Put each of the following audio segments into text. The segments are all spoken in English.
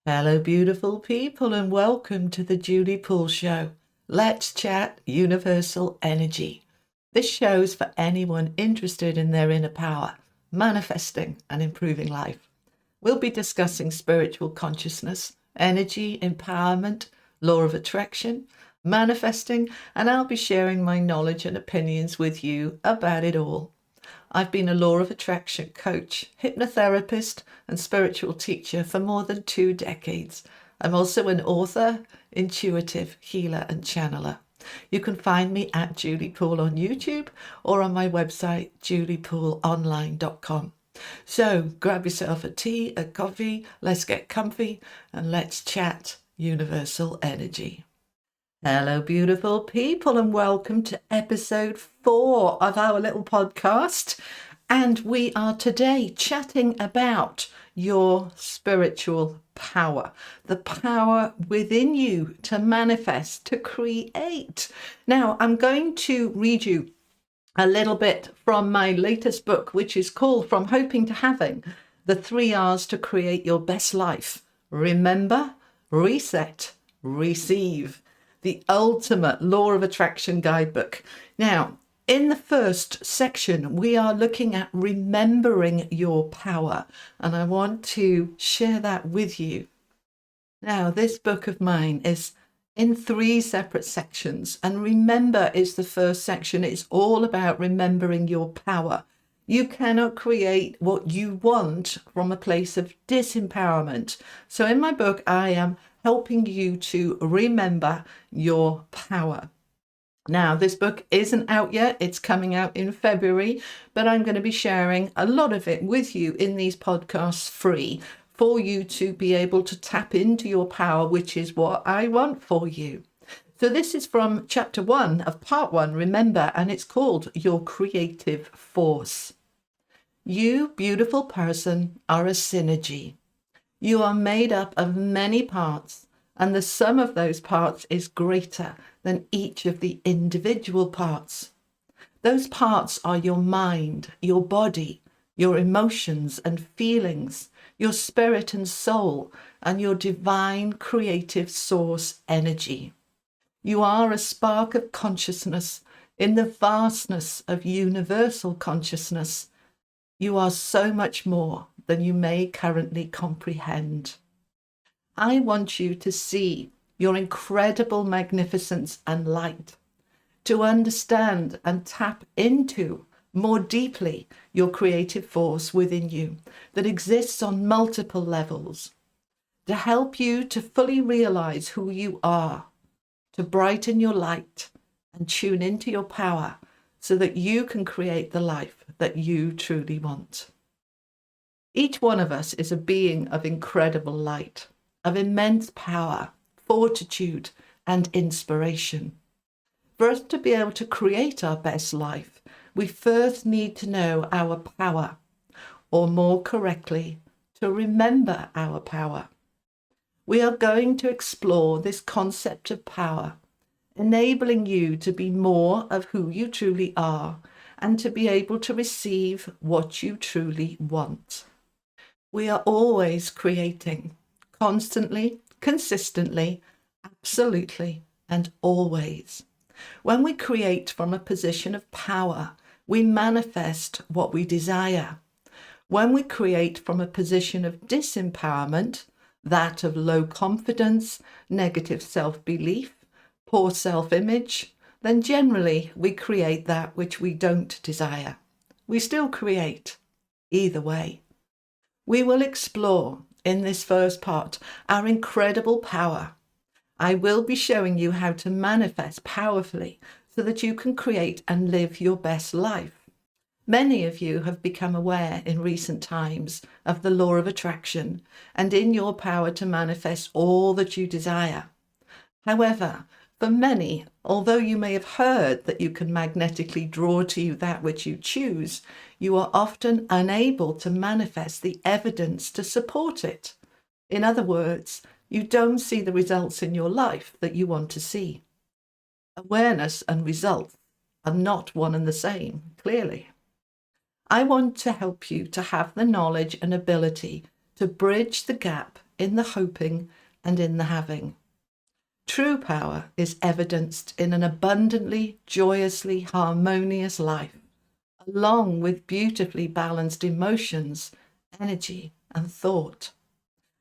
Hello, beautiful people, and welcome to the Julie Poole Show. Let's chat universal energy. This show is for anyone interested in their inner power, manifesting and improving life. We'll be discussing spiritual consciousness, energy, empowerment, law of attraction, manifesting, and I'll be sharing my knowledge and opinions with you about it all. I've been a law of attraction coach, hypnotherapist, and spiritual teacher for more than 2 decades. I'm also an author, intuitive healer, and channeler. You can find me at Julie Poole on YouTube or on my website, juliepooleonline.com. So grab yourself a tea, a coffee, let's get comfy, and let's chat universal energy. Hello, beautiful people, and welcome to episode 4 of our little podcast. And we are today chatting about your spiritual power, the power within you to manifest, to create. Now, I'm going to read you a little bit from my latest book, which is called From Hoping to Having, the 3 R's to Create Your Best Life. Remember, reset, receive. The ultimate law of attraction guidebook. Now, in the first section, we are looking at remembering your power, and I want to share that with you. Now, this book of mine is in 3 separate sections, and remember is the first section. It's all about remembering your power. You cannot create what you want from a place of disempowerment. So in my book, I am helping you to remember your power. Now, this book isn't out yet. It's coming out in February, but I'm going to be sharing a lot of it with you in these podcasts free for you to be able to tap into your power, which is what I want for you. So this is from chapter 1 of part 1, remember, and it's called Your Creative Force. You, beautiful person, are a synergy. You are made up of many parts, and the sum of those parts is greater than each of the individual parts. Those parts are your mind, your body, your emotions and feelings, your spirit and soul, and your divine creative source energy. You are a spark of consciousness in the vastness of universal consciousness. You are so much more than you may currently comprehend. I want you to see your incredible magnificence and light, to understand and tap into more deeply your creative force within you that exists on multiple levels, to help you to fully realize who you are, to brighten your light and tune into your power so that you can create the life that you truly want. Each one of us is a being of incredible light, of immense power, fortitude, and inspiration. For us to be able to create our best life, we first need to know our power, or more correctly, to remember our power. We are going to explore this concept of power, enabling you to be more of who you truly are and to be able to receive what you truly want. We are always creating, constantly, consistently, absolutely, and always. When we create from a position of power, we manifest what we desire. When we create from a position of disempowerment, that of low confidence, negative self-belief, poor self-image, then generally we create that which we don't desire. We still create, either way. We will explore in this first part our incredible power. I will be showing you how to manifest powerfully so that you can create and live your best life. Many of you have become aware in recent times of the law of attraction and in your power to manifest all that you desire. However, for many, although you may have heard that you can magnetically draw to you that which you choose, you are often unable to manifest the evidence to support it. In other words, you don't see the results in your life that you want to see. Awareness and results are not one and the same, clearly. I want to help you to have the knowledge and ability to bridge the gap in the hoping and in the having. True power is evidenced in an abundantly, joyously harmonious life, along with beautifully balanced emotions, energy, and thought.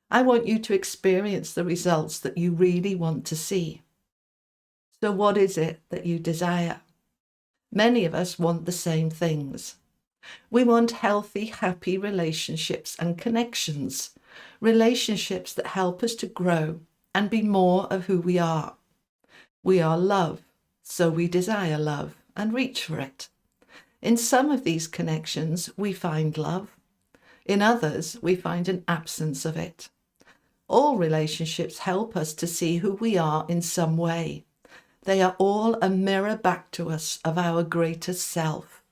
I want you to experience the results that you really want to see. So what is it that you desire? Many of us want the same things. We want healthy, happy relationships and connections, relationships that help us to grow and be more of who we are. We are love, so we desire love and reach for it. In some of these connections, we find love. In others, we find an absence of it. All relationships help us to see who we are in some way. They are all a mirror back to us of our greatest self,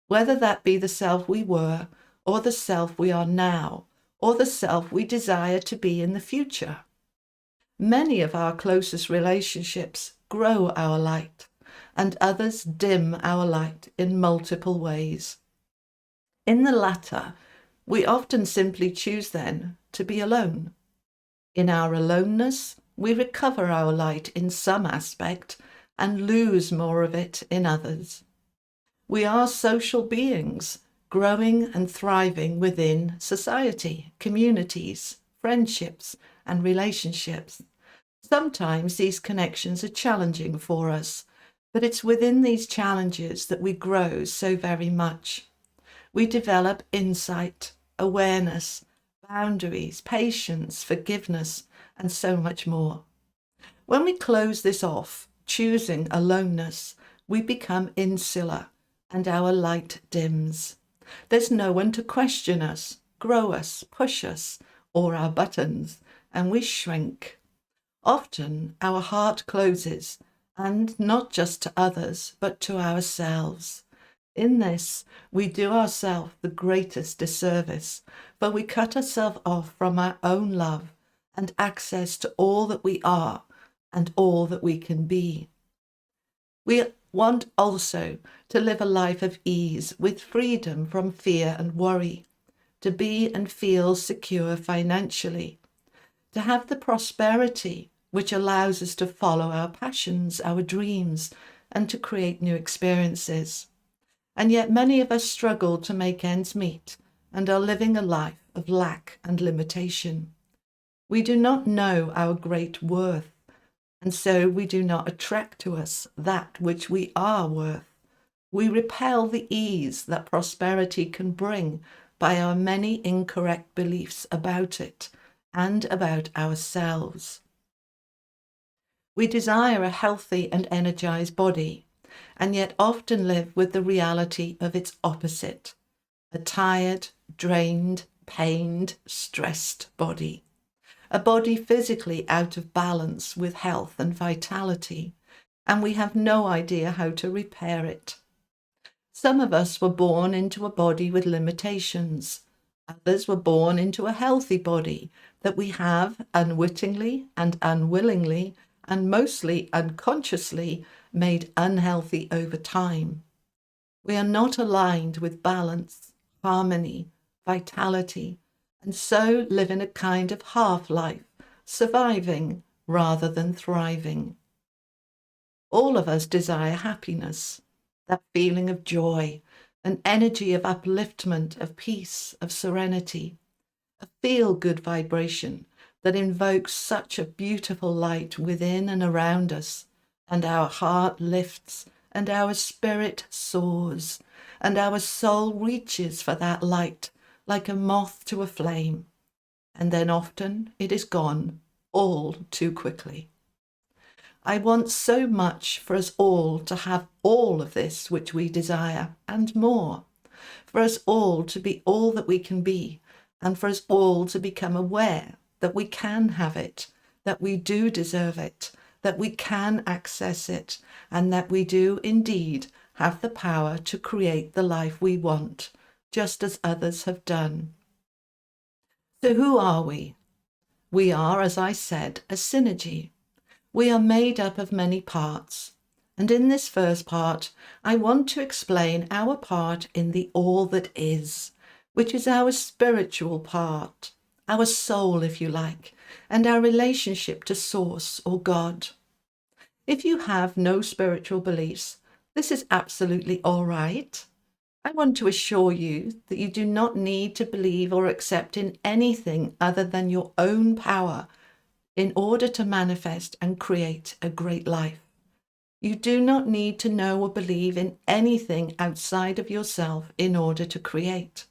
whether that be the self we were, or the self we are now, or the self we desire to be in the future. Many of our closest relationships grow our light, and others dim our light in multiple ways. In the latter, we often simply choose then to be alone. In our aloneness, we recover our light in some aspect and lose more of it in others. We are social beings, growing and thriving within society, communities, friendships, and relationships. Sometimes these connections are challenging for us, but it's within these challenges that we grow so very much. We develop insight, awareness, boundaries, patience, forgiveness, and so much more. When we close this off, choosing aloneness, we become insular and our light dims. There's no one to question us, grow us, push us, or our buttons, and we shrink. Often our heart closes, and not just to others, but to ourselves. In this, we do ourselves the greatest disservice, for we cut ourselves off from our own love and access to all that we are and all that we can be. We want also to live a life of ease with freedom from fear and worry, to be and feel secure financially, to have the prosperity which allows us to follow our passions, our dreams, and to create new experiences. And yet many of us struggle to make ends meet and are living a life of lack and limitation. We do not know our great worth, and so we do not attract to us that which we are worth. We repel the ease that prosperity can bring by our many incorrect beliefs about it and about ourselves. We desire a healthy and energized body, and yet often live with the reality of its opposite, a tired, drained, pained, stressed body, a body physically out of balance with health and vitality, and we have no idea how to repair it. Some of us were born into a body with limitations. Others were born into a healthy body that we have unwittingly and unwillingly and mostly unconsciously made unhealthy over time. We are not aligned with balance, harmony, vitality, and so live in a kind of half-life, surviving rather than thriving. All of us desire happiness, that feeling of joy, an energy of upliftment, of peace, of serenity, a feel-good vibration that invokes such a beautiful light within and around us, and our heart lifts, and our spirit soars, and our soul reaches for that light like a moth to a flame, and then often it is gone all too quickly. I want so much for us all to have all of this which we desire, and more, for us all to be all that we can be, and for us all to become aware that we can have it, that we do deserve it, that we can access it, and that we do indeed have the power to create the life we want, just as others have done. So who are we? We are, as I said, a synergy. We are made up of many parts, and in this first part, I want to explain our part in the all that is, which is our spiritual part, our soul, if you like, and our relationship to Source or God. If you have no spiritual beliefs, this is absolutely all right. I want to assure you that you do not need to believe or accept in anything other than your own power in order to manifest and create a great life. You do not need to know or believe in anything outside of yourself in order to create.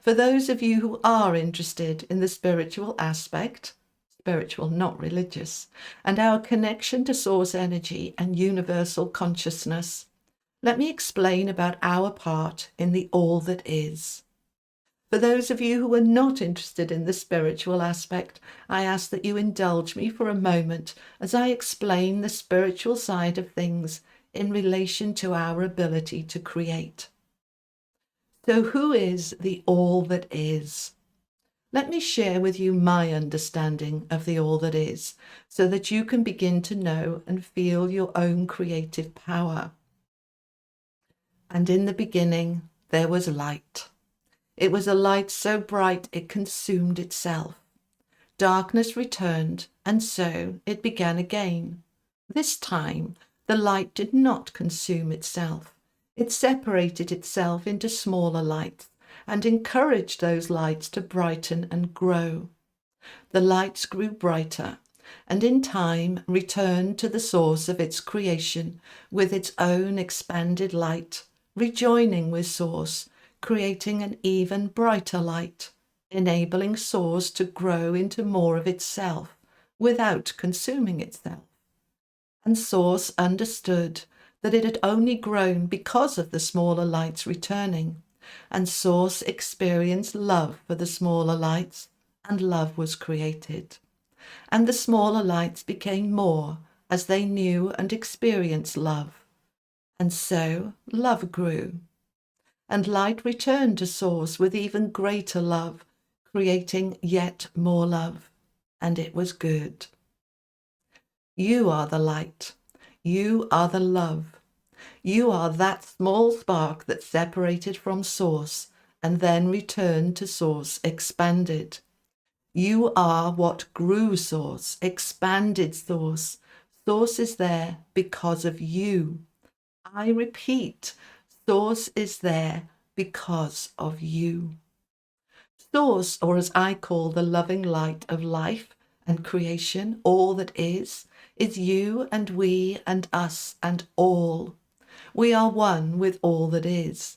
For those of you who are interested in the spiritual aspect, spiritual, not religious, and our connection to source energy and universal consciousness, let me explain about our part in the all that is. For those of you who are not interested in the spiritual aspect, I ask that you indulge me for a moment as I explain the spiritual side of things in relation to our ability to create. So who is the all that is? Let me share with you my understanding of the all that is, so that you can begin to know and feel your own creative power. And in the beginning, there was light. It was a light so bright it consumed itself. Darkness returned, and so it began again. This time, the light did not consume itself. It separated itself into smaller lights and encouraged those lights to brighten and grow. The lights grew brighter, and in time returned to the source of its creation with its own expanded light, rejoining with Source, creating an even brighter light, enabling Source to grow into more of itself without consuming itself. And Source understood that it had only grown because of the smaller lights returning, and Source experienced love for the smaller lights, and love was created. And the smaller lights became more as they knew and experienced love. And so love grew. And light returned to Source with even greater love, creating yet more love. And it was good. You are the light. You are the love. You are that small spark that separated from Source and then returned to Source expanded. You are what grew Source, expanded Source. Source is there because of you. I repeat, Source is there because of you. Source, or as I call the loving light of life and creation, all that is you and we and us and all. We are one with all that is.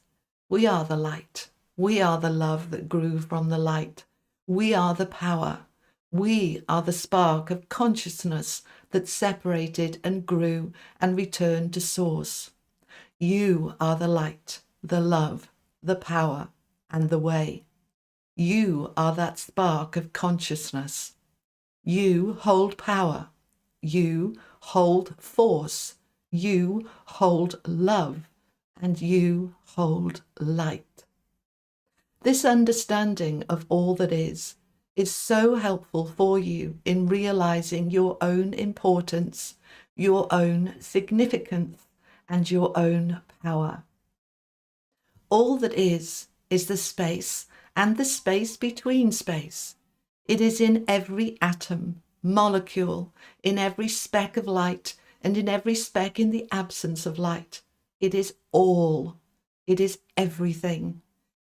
We are the light. We are the love that grew from the light. We are the power. We are the spark of consciousness that separated and grew and returned to Source. You are the light, the love, the power, and the way. You are that spark of consciousness. You hold power. You hold force. You hold love. And you hold light. This understanding of all that is so helpful for you in realizing your own importance, your own significance, and your own power. All that is the space and the space between space. It is in every atom, molecule, in every speck of light, and in every speck in the absence of light. It is all. It is everything.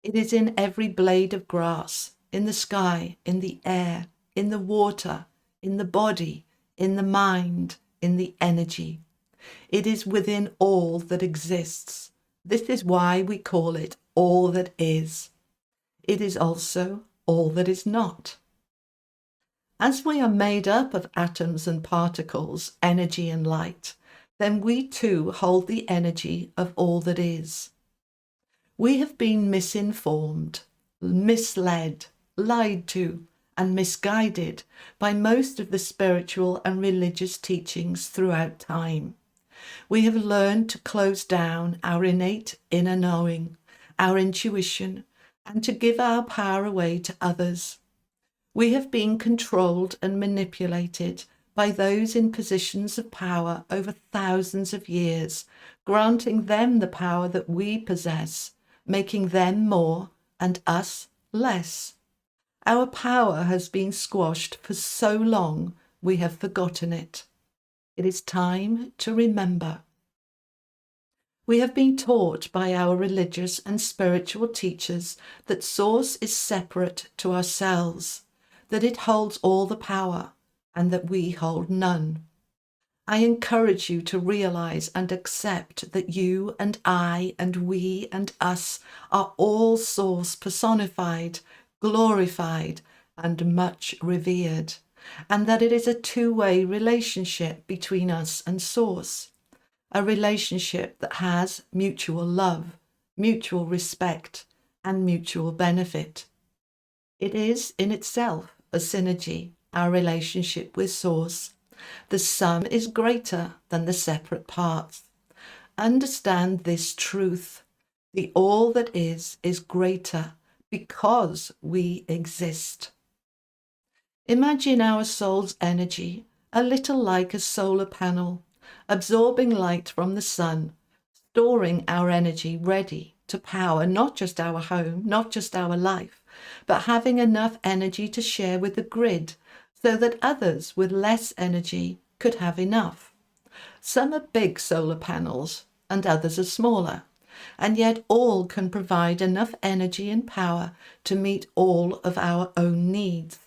It is in every blade of grass, in the sky, in the air, in the water, in the body, in the mind, in the energy. It is within all that exists. This is why we call it all that is. It is also all that is not. As we are made up of atoms and particles, energy and light, then we too hold the energy of all that is. We have been misinformed, misled, lied to, and misguided by most of the spiritual and religious teachings throughout time. We have learned to close down our innate inner knowing, our intuition, and to give our power away to others. We have been controlled and manipulated by those in positions of power over thousands of years, granting them the power that we possess, making them more and us less. Our power has been squashed for so long we have forgotten it. It is time to remember. We have been taught by our religious and spiritual teachers that Source is separate to ourselves, that it holds all the power, and that we hold none. I encourage you to realize and accept that you and I and we and us are all Source personified, glorified, and much revered, and that it is a two-way relationship between us and Source, a relationship that has mutual love, mutual respect, and mutual benefit. It is in itself a synergy, our relationship with Source. The sum is greater than the separate parts. Understand this truth. The all that is greater because we exist. Imagine our soul's energy a little like a solar panel, absorbing light from the sun, storing our energy ready to power not just our home, not just our life, but having enough energy to share with the grid so that others with less energy could have enough. Some are big solar panels and others are smaller, and yet all can provide enough energy and power to meet all of our own needs.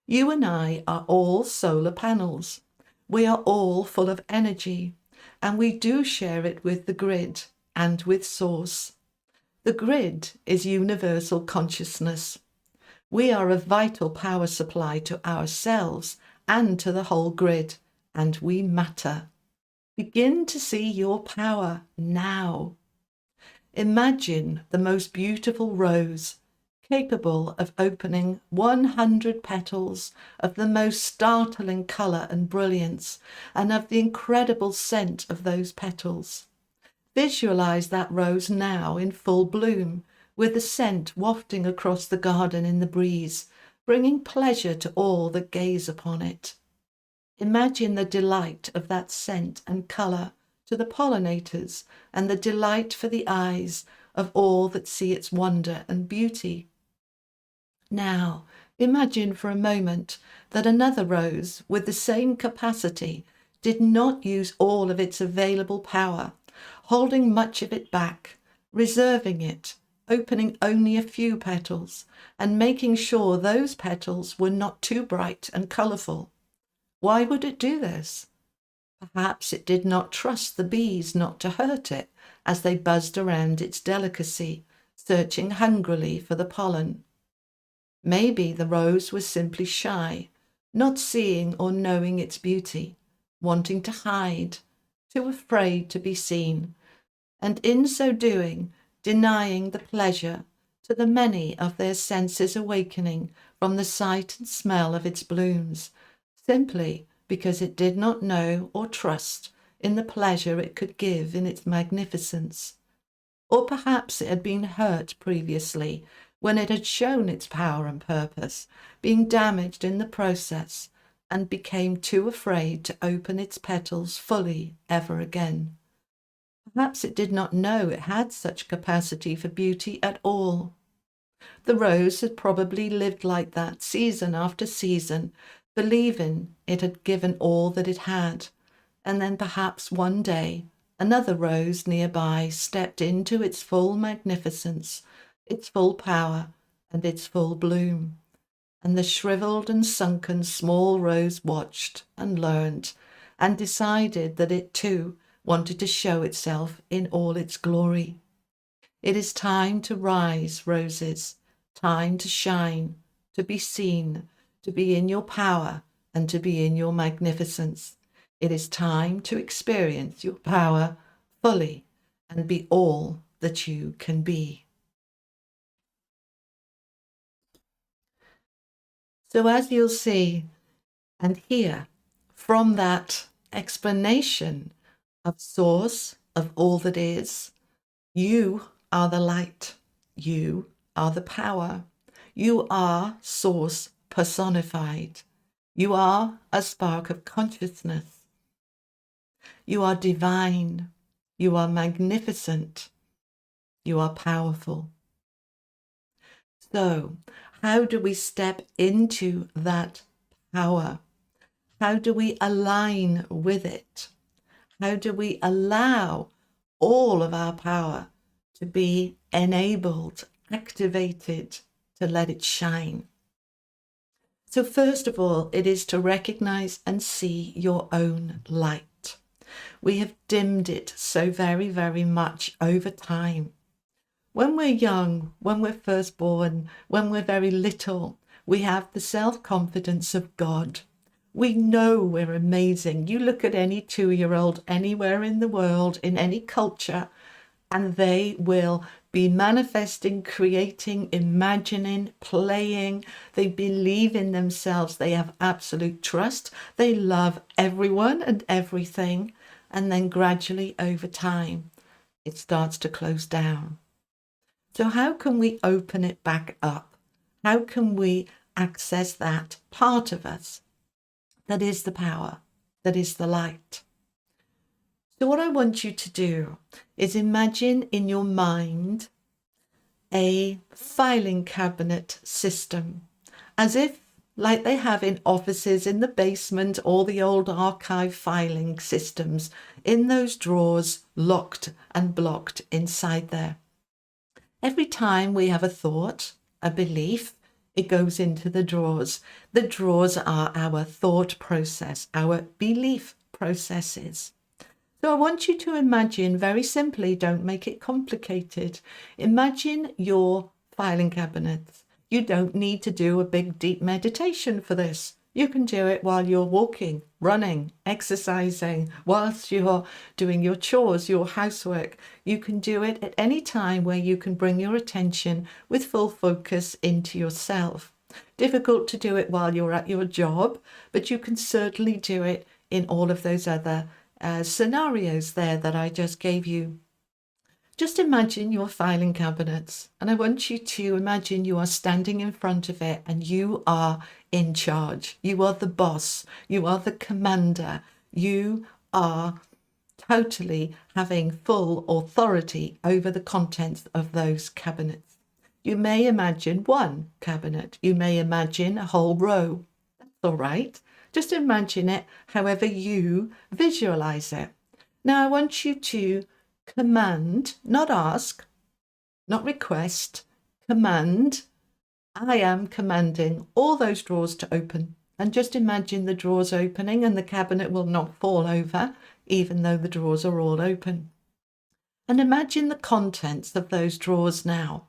You and I are all solar panels. We are all full of energy, and we do share it with the grid and with Source. The grid is universal consciousness. We are a vital power supply to ourselves and to the whole grid, and we matter. Begin to see your power now. Imagine the most beautiful rose, capable of opening 100 petals of the most startling colour and brilliance, and of the incredible scent of those petals. Visualize that rose now in full bloom, with the scent wafting across the garden in the breeze, bringing pleasure to all that gaze upon it. Imagine the delight of that scent and colour to the pollinators, and the delight for the eyes of all that see its wonder and beauty. Now, imagine for a moment that another rose with the same capacity did not use all of its available power, holding much of it back, reserving it, opening only a few petals, and making sure those petals were not too bright and colourful. Why would it do this? Perhaps it did not trust the bees not to hurt it as they buzzed around its delicacy, searching hungrily for the pollen. Maybe the rose was simply shy, not seeing or knowing its beauty, wanting to hide, too afraid to be seen, and in so doing, denying the pleasure to the many of their senses awakening from the sight and smell of its blooms, simply because it did not know or trust in the pleasure it could give in its magnificence. Or perhaps it had been hurt previously when it had shown its power and purpose, being damaged in the process, and became too afraid to open its petals fully ever again. Perhaps it did not know it had such capacity for beauty at all. The rose had probably lived like that season after season, believing it had given all that it had, and then perhaps one day another rose nearby stepped into its full magnificence, its full power, and its full bloom, and the shriveled and sunken small rose watched and learned, and decided that it too wanted to show itself in all its glory. It is time to rise, roses, time to shine, to be seen, to be in your power, and to be in your magnificence. It is time to experience your power fully and be all that you can be. So as you'll see and hear from that explanation of Source, of all that is, you are the light, you are the power, you are Source personified, you are a spark of consciousness, you are divine, you are magnificent, you are powerful. So, How do we step into that power? How do we align with it? How do we allow all of our power to be enabled, activated, to let it shine? So first of all, it is to recognize and see your own light. We have dimmed it so very, very much over time. When we're young, when we're first born, when we're very little, we have the self-confidence of God. We know we're amazing. You look at any 2-year-old anywhere in the world, in any culture, and they will be manifesting, creating, imagining, playing. They believe in themselves. They have absolute trust. They love everyone and everything. And then gradually over time, it starts to close down. So how can we open it back up? How can we access that part of us that is the power, that is the light? So what I want you to do is imagine in your mind a filing cabinet system, as if like they have in offices in the basement, all the old archive filing systems, in those drawers, locked and blocked inside there. Every time we have a thought, a belief, it goes into the drawers. The drawers are our thought process, our belief processes. So I want you to imagine, very simply, don't make it complicated. Imagine your filing cabinets. You don't need to do a big deep meditation for this. You can do it while you're walking, running, exercising, whilst you're doing your chores, your housework. You can do it at any time where you can bring your attention with full focus into yourself. Difficult to do it while you're at your job, but you can certainly do it in all of those other scenarios there that I just gave you. Just imagine your filing cabinets, and I want you to imagine you are standing in front of it and you are in charge. You are the boss. You are the commander. You are totally having full authority over the contents of those cabinets. You may imagine one cabinet. You may imagine a whole row. That's all right. Just imagine it however you visualize it. Now I want you to command, not ask, not request, command. I am commanding all those drawers to open. And just imagine the drawers opening and the cabinet will not fall over, even though the drawers are all open. And imagine the contents of those drawers now.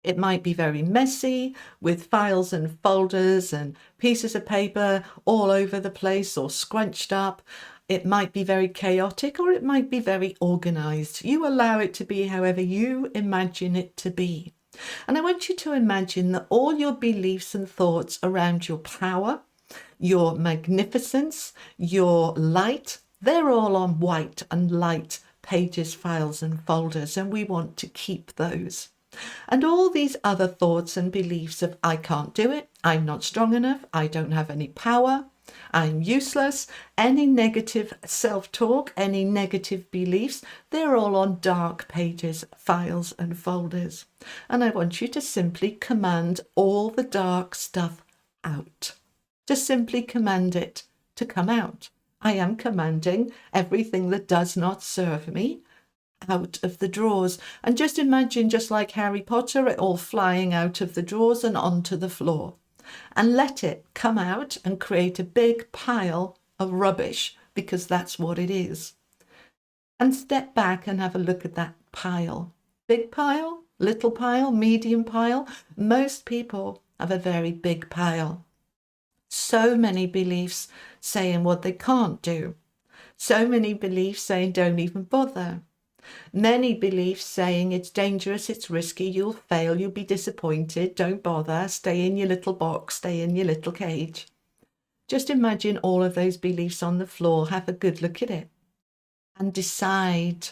It might be very messy with files and folders and pieces of paper all over the place or scrunched up. It might be very chaotic or it might be very organized. You allow it to be however you imagine it to be. And I want you to imagine that all your beliefs and thoughts around your power, your magnificence, your light, they're all on white and light pages, files and folders, and we want to keep those. And all these other thoughts and beliefs of I can't do it, I'm not strong enough, I don't have any power, I'm useless, any negative self-talk, any negative beliefs, they're all on dark pages, files and folders. And I want you to simply command all the dark stuff out. Just simply command it to come out. I am commanding everything that does not serve me out of the drawers. And just imagine, just like Harry Potter, it all flying out of the drawers and onto the floor. And let it come out and create a big pile of rubbish, because that's what it is. And step back and have a look at that pile. Big pile, little pile, medium pile. Most people have a very big pile. So many beliefs saying what they can't do. So many beliefs saying don't even bother. Many beliefs saying it's dangerous, it's risky, you'll fail, you'll be disappointed, don't bother, stay in your little box, stay in your little cage. Just imagine all of those beliefs on the floor, have a good look at it and decide.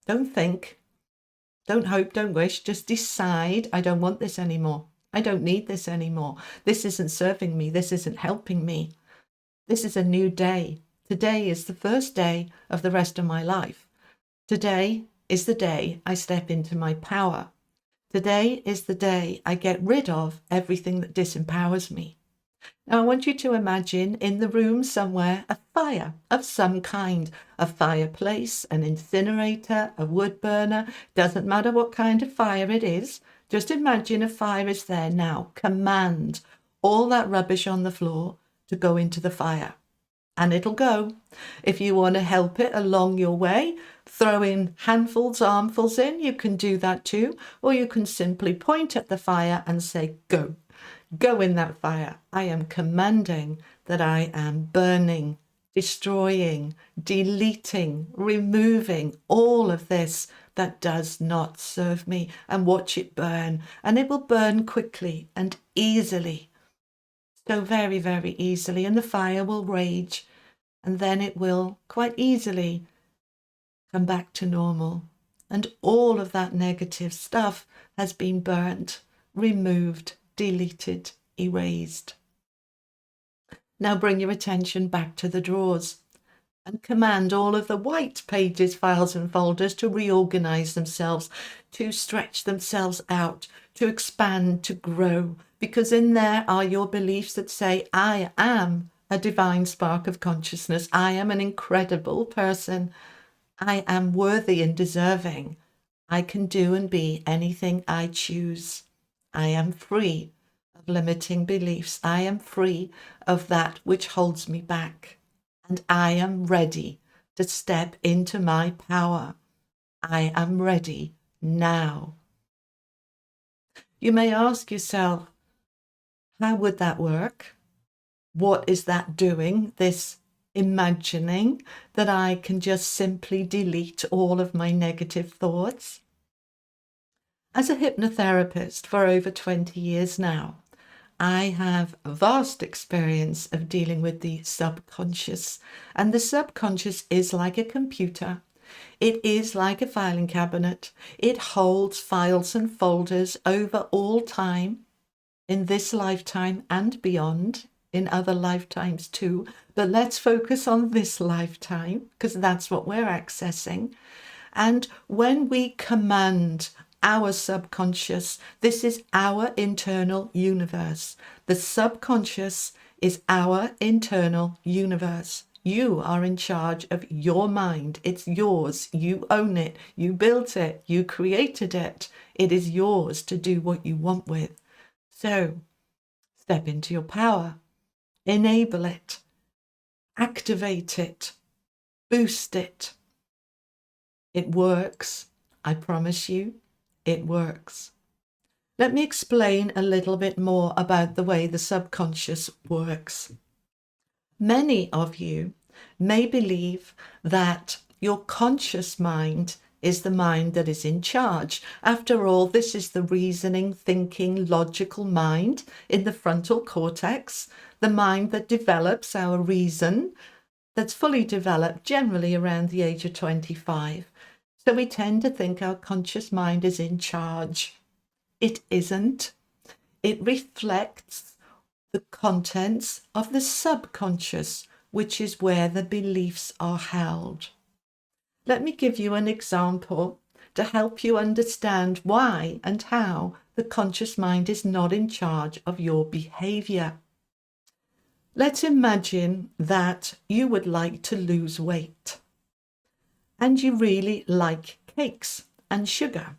Don't think, don't hope, don't wish, just decide, I don't want this anymore. I don't need this anymore. This isn't serving me, this isn't helping me. This is a new day. Today is the first day of the rest of my life. Today is the day I step into my power. Today is the day I get rid of everything that disempowers me. Now, I want you to imagine in the room somewhere a fire of some kind, a fireplace, an incinerator, a wood burner, doesn't matter what kind of fire it is. Just imagine a fire is there now. Command all that rubbish on the floor to go into the fire. And it'll go. If you want to help it along your way, throw in handfuls, armfuls in, you can do that too. Or you can simply point at the fire and say, go. Go in that fire. I am commanding that I am burning, destroying, deleting, removing all of this that does not serve me, and watch it burn. And it will burn quickly and easily. So very, very easily. And the fire will rage. And then it will quite easily come back to normal. And all of that negative stuff has been burnt, removed, deleted, erased. Now bring your attention back to the drawers and command all of the white pages, files and folders to reorganize themselves, to stretch themselves out, to expand, to grow, because in there are your beliefs that say, I am a divine spark of consciousness. I am an incredible person. I am worthy and deserving. I can do and be anything I choose. I am free of limiting beliefs. I am free of that which holds me back. And I am ready to step into my power. I am ready now. You may ask yourself, how would that work? What is that doing? This imagining that I can just simply delete all of my negative thoughts? As a hypnotherapist for over 20 years now, I have vast experience of dealing with the subconscious. And the subconscious is like a computer. It is like a filing cabinet. It holds files and folders over all time, in this lifetime and beyond, in other lifetimes too. But let's focus on this lifetime, because that's what we're accessing. And when we command our subconscious, this is our internal universe. The subconscious is our internal universe. You are in charge of your mind. It's yours. You own it. You built it. You created it. It is yours to do what you want with. So step into your power. Enable it. Activate it. Boost it. It works. I promise you. It works. Let me explain a little bit more about the way the subconscious works. Many of you may believe that your conscious mind is the mind that is in charge. After all, this is the reasoning, thinking, logical mind in the frontal cortex, the mind that develops our reason, that's fully developed generally around the age of 25. So we tend to think our conscious mind is in charge. It isn't. It reflects the contents of the subconscious, which is where the beliefs are held. Let me give you an example to help you understand why and how the conscious mind is not in charge of your behavior. Let's imagine that you would like to lose weight. And you really like cakes and sugar.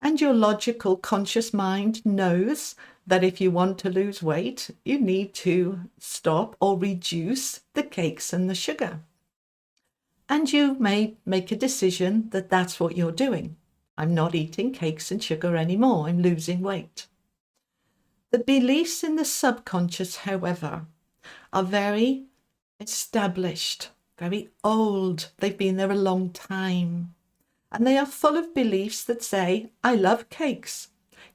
And your logical conscious mind knows that if you want to lose weight, you need to stop or reduce the cakes and the sugar. And you may make a decision that that's what you're doing. I'm not eating cakes and sugar anymore. I'm losing weight. The beliefs in the subconscious, however, are very established. Very old. They've been there a long time. And they are full of beliefs that say, I love cakes.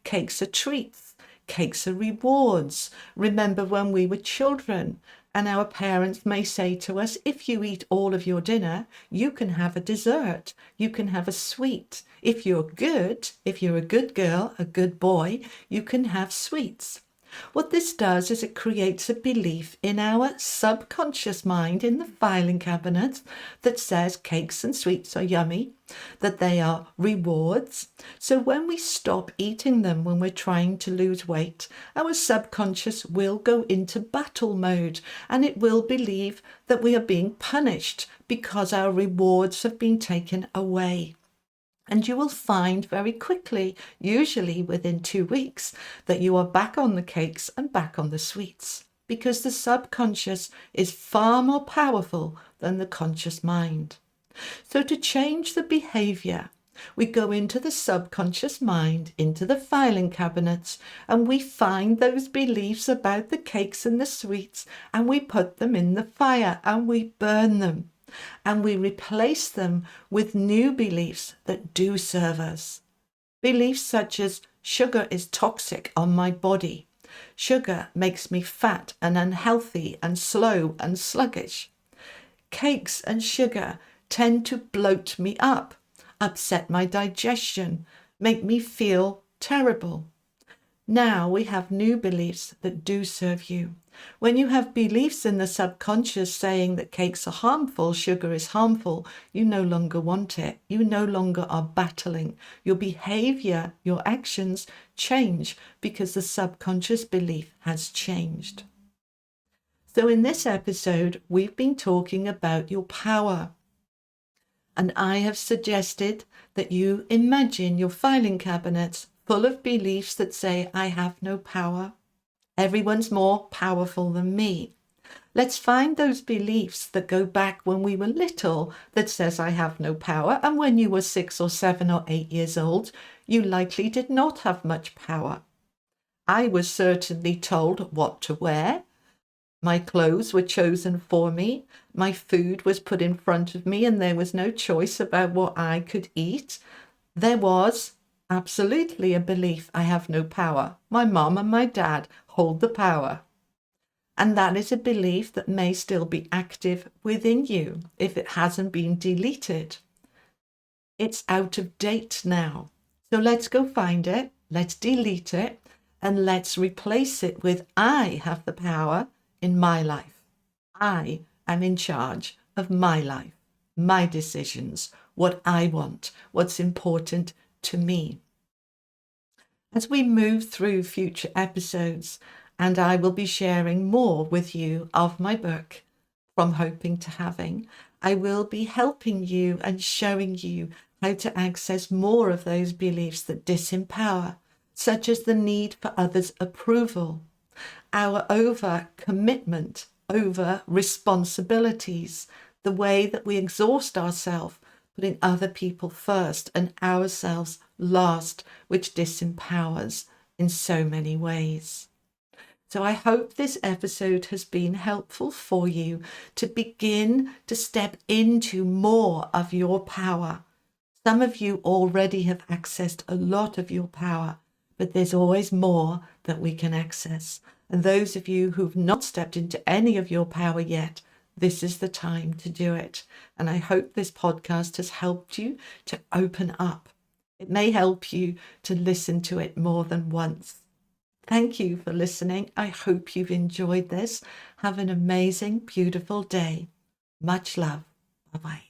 Cakes are treats. Cakes are rewards. Remember when we were children and our parents may say to us, if you eat all of your dinner, you can have a dessert. You can have a sweet. If you're good, if you're a good girl, a good boy, you can have sweets. What this does is it creates a belief in our subconscious mind in the filing cabinet that says cakes and sweets are yummy, that they are rewards. So when we stop eating them when we're trying to lose weight, our subconscious will go into battle mode and it will believe that we are being punished because our rewards have been taken away. And you will find very quickly, usually within 2 weeks, that you are back on the cakes and back on the sweets, because the subconscious is far more powerful than the conscious mind. So to change the behavior, we go into the subconscious mind, into the filing cabinets, and we find those beliefs about the cakes and the sweets, and we put them in the fire and we burn them. And we replace them with new beliefs that do serve us. Beliefs such as sugar is toxic on my body. Sugar makes me fat and unhealthy and slow and sluggish. Cakes and sugar tend to bloat me up, upset my digestion, make me feel terrible. Now we have new beliefs that do serve you. When you have beliefs in the subconscious saying that cakes are harmful, sugar is harmful, you no longer want it. You no longer are battling. Your behavior, your actions change because the subconscious belief has changed. So in this episode, we've been talking about your power. And I have suggested that you imagine your filing cabinets full of beliefs that say, I have no power. Everyone's more powerful than me. Let's find those beliefs that go back when we were little that says I have no power, and when you were 6 or 7 or 8 years old, you likely did not have much power. I was certainly told what to wear. My clothes were chosen for me. My food was put in front of me, and there was no choice about what I could eat. There was absolutely a belief I have no power. My mom and my dad hold the power. And that is a belief that may still be active within you if it hasn't been deleted. It's out of date now. So let's go find it, let's delete it, and let's replace it with I have the power in my life. I am in charge of my life, my decisions, what I want, what's important to me. As we move through future episodes, and I will be sharing more with you of my book, From Hoping to Having, I will be helping you and showing you how to access more of those beliefs that disempower, such as the need for others' approval, our over-commitment, over responsibilities, the way that we exhaust ourselves, putting other people first and ourselves last, which disempowers in so many ways. So I hope this episode has been helpful for you to begin to step into more of your power. Some of you already have accessed a lot of your power, but there's always more that we can access. And those of you who've not stepped into any of your power yet, this is the time to do it. And I hope this podcast has helped you to open up. It may help you to listen to it more than once. Thank you for listening. I hope you've enjoyed this. Have an amazing, beautiful day. Much love. Bye-bye.